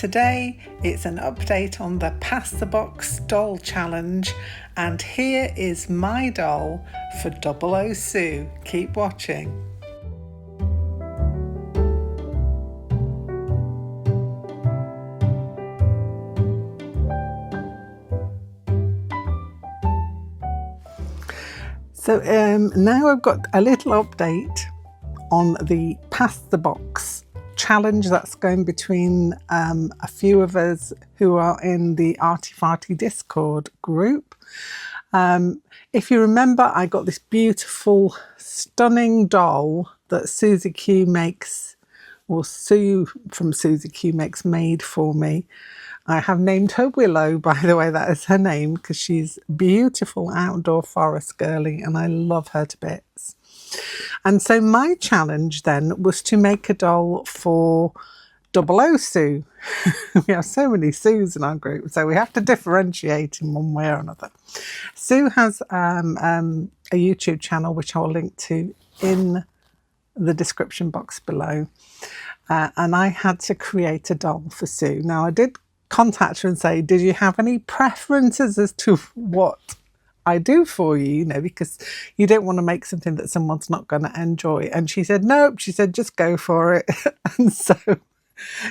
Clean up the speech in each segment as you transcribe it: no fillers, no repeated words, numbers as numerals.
today it's an update on the Pass the Box doll challenge, and here is my doll for 00 Sue. Keep watching. So now I've got a little update on the Pass the Box challenge that's going between a few of us who are in the Arty Farty Discord group. If you remember, I got this beautiful, stunning doll that Susie Q makes, or Sue from Susie Q makes, made for me. I have named her Willow, by the way, that is her name, because she's beautiful outdoor forest girly and I love her to bits. And so my challenge then was to make a doll for 00 Sue. We have so many Sues in our group, so we have to differentiate in one way or another. Sue has a YouTube channel, which I'll link to in the description box below. And I had to create a doll for Sue. Now I did contact her and say, did you have any preferences as to what I do for you, you know, because you don't want to make something that someone's not going to enjoy. And she said, nope. She said, just go for it. And so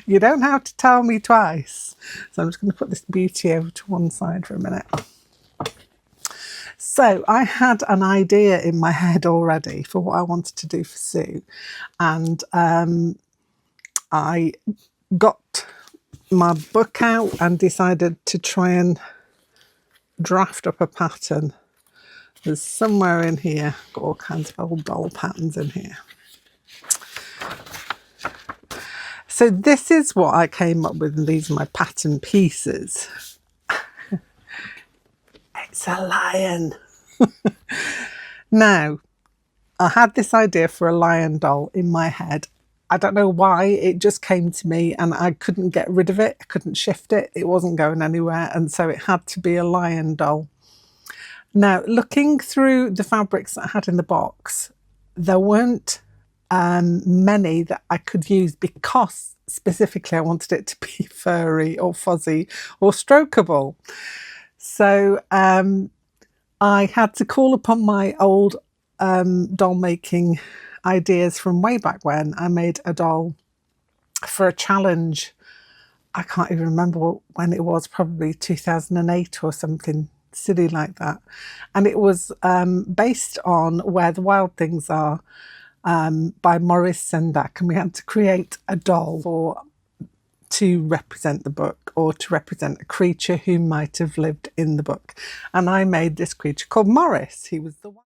you don't have to tell me twice. So I'm just going to put this beauty over to one side for a minute. So I had an idea in my head already for what I wanted to do for Sue. And I got my book out and decided to try and draft up a pattern. There's somewhere in here, got all kinds of old doll patterns in here. So this is what I came up with, and these are my pattern pieces. It's a lion. Now, I had this idea for a lion doll in my head. I don't know why, it just came to me and I couldn't get rid of it. I couldn't shift it. It wasn't going anywhere. And so it had to be a lion doll. Now, looking through the fabrics that I had in the box, there weren't many that I could use because specifically I wanted it to be furry or fuzzy or strokeable. So I had to call upon my old doll making ideas from way back when. I made a doll for a challenge. I can't even remember when it was, probably 2008 or something silly like that. And it was based on Where the Wild Things Are by Maurice Sendak. And we had to create a doll to represent the book, or to represent a creature who might have lived in the book. And I made this creature called Maurice. He was the one.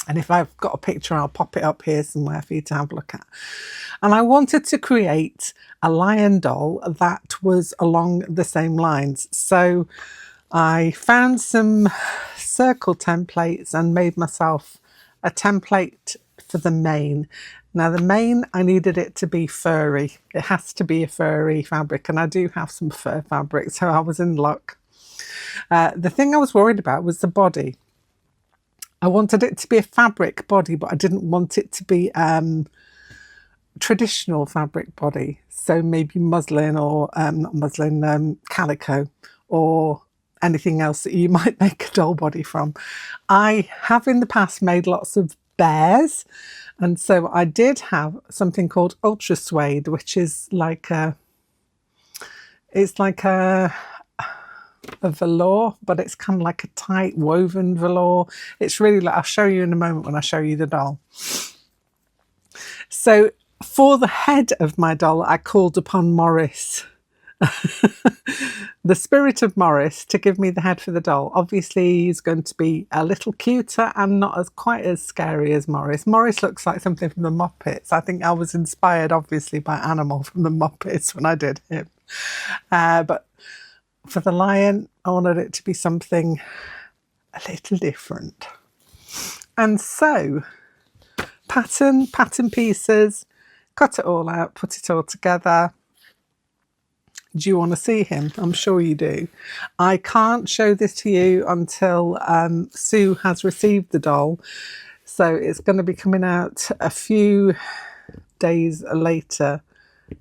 And if I've got a picture, I'll pop it up here somewhere for you to have a look at. And I wanted to create a lion doll that was along the same lines. So I found some circle templates and made myself a template for the mane. Now the mane, I needed it to be furry. It has to be a furry fabric, and I do have some fur fabric, so I was in luck. The thing I was worried about was the body. I wanted it to be a fabric body, but I didn't want it to be traditional fabric body. So maybe muslin, or not muslin, calico, or anything else that you might make a doll body from. I have in the past made lots of bears, and so I did have something called ultra suede, which is like it's like a velour, but it's kind of like a tight woven velour. It's really like, I'll show you in a moment when I show you the doll. So for the head of my doll, I called upon Maurice, the spirit of Maurice, to give me the head for the doll. Obviously he's going to be a little cuter and not as quite as scary as Maurice. Maurice looks like something from the Muppets. I think I was inspired obviously by Animal from the Muppets when I did him. But for the lion, I wanted it to be something a little different. And so, pattern pieces, cut it all out, put it all together, Do you want to see him? I'm sure you do. I can't show this to you until Sue has received the doll. So it's going to be coming out a few days later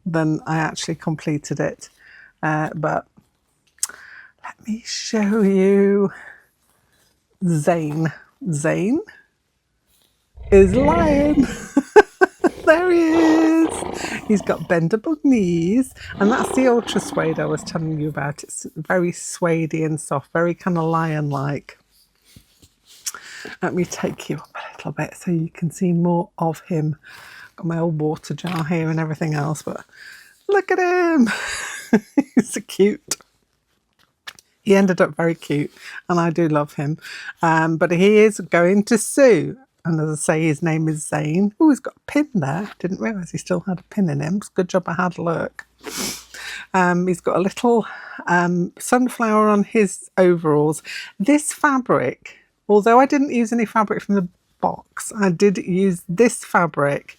than I actually completed it. But let me show you Zayn. Zayn is lion. There he is. He's got bendable knees, and that's the ultra suede I was telling you about. It's very suedey and soft, very kind of lion-like. Let me take you up a little bit so you can see more of him. Got my old water jar here and everything else, but look at him. He's so cute. He ended up very cute, and I do love him. But he is going to Sue. And as I say, his name is Zayn. Oh, he's got a pin there. Didn't realise he still had a pin in him. It's a good job I had a look. He's got a little sunflower on his overalls. This fabric, although I didn't use any fabric from the box, I did use this fabric.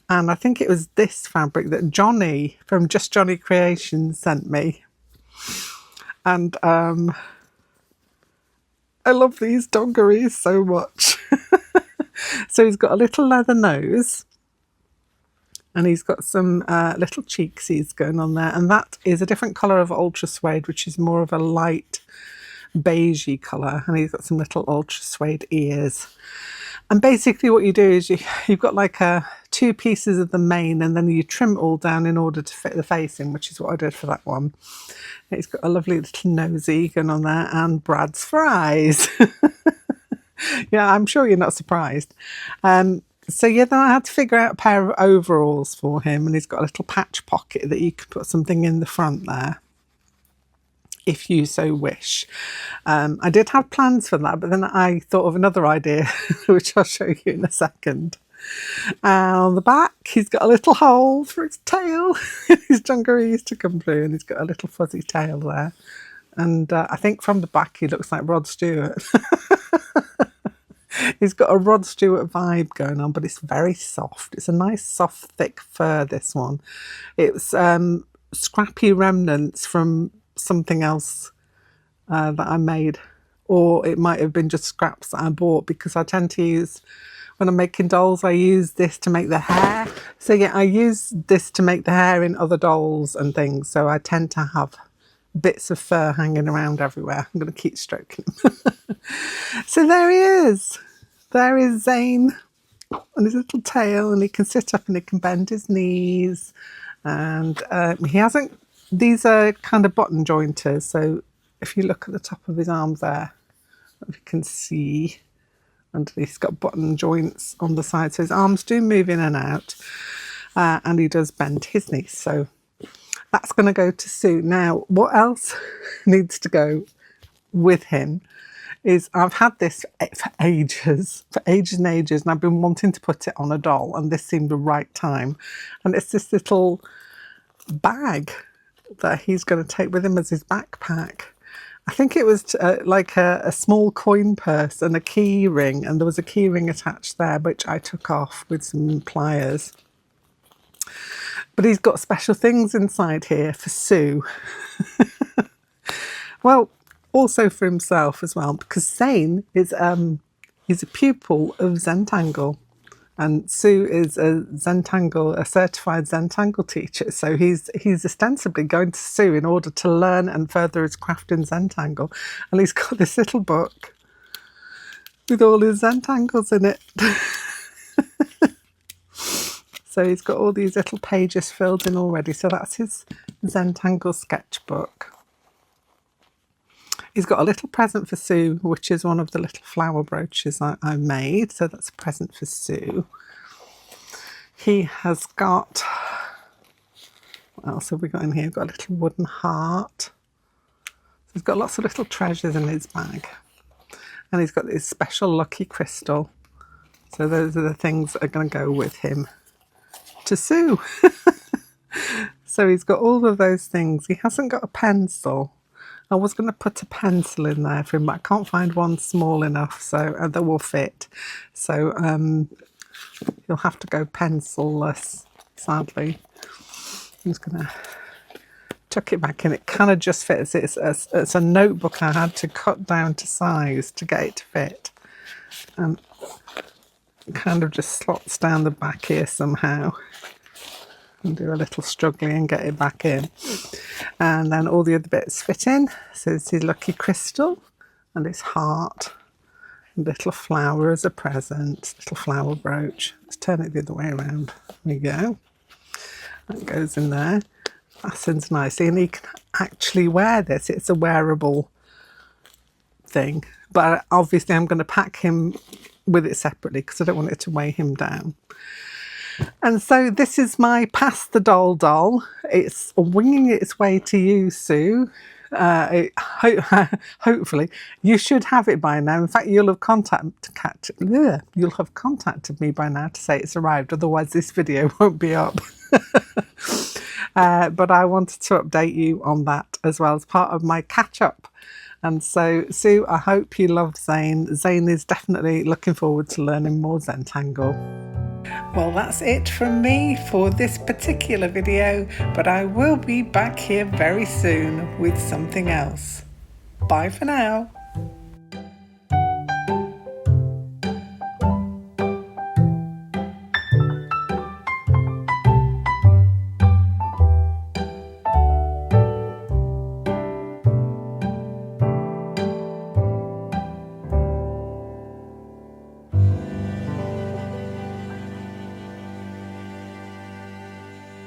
And I think it was this fabric that Johnny from Just Johnny Creations sent me. And I love these dungarees so much. So he's got a little leather nose, and he's got some little cheeksies going on there, and that is a different colour of ultra suede, which is more of a light beigey colour, and he's got some little ultra suede ears. And basically what you do is you've got like two pieces of the mane, and then you trim it all down in order to fit the face in, which is what I did for that one. He's got a lovely little nosy going on there, and Brad's fries. Yeah, I'm sure you're not surprised. So yeah, then I had to figure out a pair of overalls for him, and he's got a little patch pocket that you could put something in the front there, if you so wish. I did have plans for that, but then I thought of another idea, which I'll show you in a second. On the back, he's got a little hole for his tail. His dungarees to come through, and he's got a little fuzzy tail there. And I think from the back, he looks like Rod Stewart. He's got a Rod Stewart vibe going on, but it's very soft. It's a nice, soft, thick fur, this one. It's scrappy remnants from something else that I made. Or it might have been just scraps that I bought, because I tend to use, when I'm making dolls, I use this to make the hair. So yeah, I use this to make the hair in other dolls and things. So I tend to have bits of fur hanging around everywhere. I'm going to keep stroking him. So there he is. There is Zayn on his little tail, and he can sit up and he can bend his knees. And he hasn't, these are kind of button jointers. So if you look at the top of his arms there, you can see underneath he's got button joints on the side. So his arms do move in and out, and he does bend his knees. So that's going to go to Sue. Now, what else needs to go with him is, I've had this for ages and ages, and I've been wanting to put it on a doll, and this seemed the right time. And it's this little bag that he's going to take with him as his backpack. I think it was like a small coin purse and a key ring, and there was a key ring attached there, which I took off with some pliers. But he's got special things inside here for Sue. Well, also for himself as well, because Zayn is he's a pupil of Zentangle, and Sue is a certified Zentangle teacher. So he's ostensibly going to Sue in order to learn and further his craft in Zentangle, and he's got this little book with all his Zentangles in it. So he's got all these little pages filled in already. So that's his Zentangle sketchbook. He's got a little present for Sue, which is one of the little flower brooches I made. So that's a present for Sue. He has got, what else have we got in here? We've got a little wooden heart. So he's got lots of little treasures in his bag. And he's got this special lucky crystal. So those are the things that are going to go with him to Sue. So he's got all of those things. He hasn't got a pencil. I was going to put a pencil in there for him, but I can't find one small enough, so that will fit. So you'll have to go pencil-less, sadly. I'm just going to tuck it back in. It kind of just fits. It's a notebook I had to cut down to size to get it to fit. And kind of just slots down the back here somehow. And do a little struggling and get it back in. And then all the other bits fit in. So it's his lucky crystal and his heart. Little flower as a present, little flower brooch. Let's turn it the other way around. There we go. That goes in there. Fastens nicely, and he can actually wear this. It's a wearable thing, but obviously I'm going to pack him with it separately because I don't want it to weigh him down. And so this is my Pass the Doll doll. It's winging its way to you, Sue. Hopefully you should have it by now. In fact, you'll have contacted me by now to say it's arrived, otherwise this video won't be up. But I wanted to update you on that as well as part of my catch-up. And so, Sue, I hope you love Zayn. Zayn is definitely looking forward to learning more Zentangle. Well, that's it from me for this particular video, but I will be back here very soon with something else. Bye for now.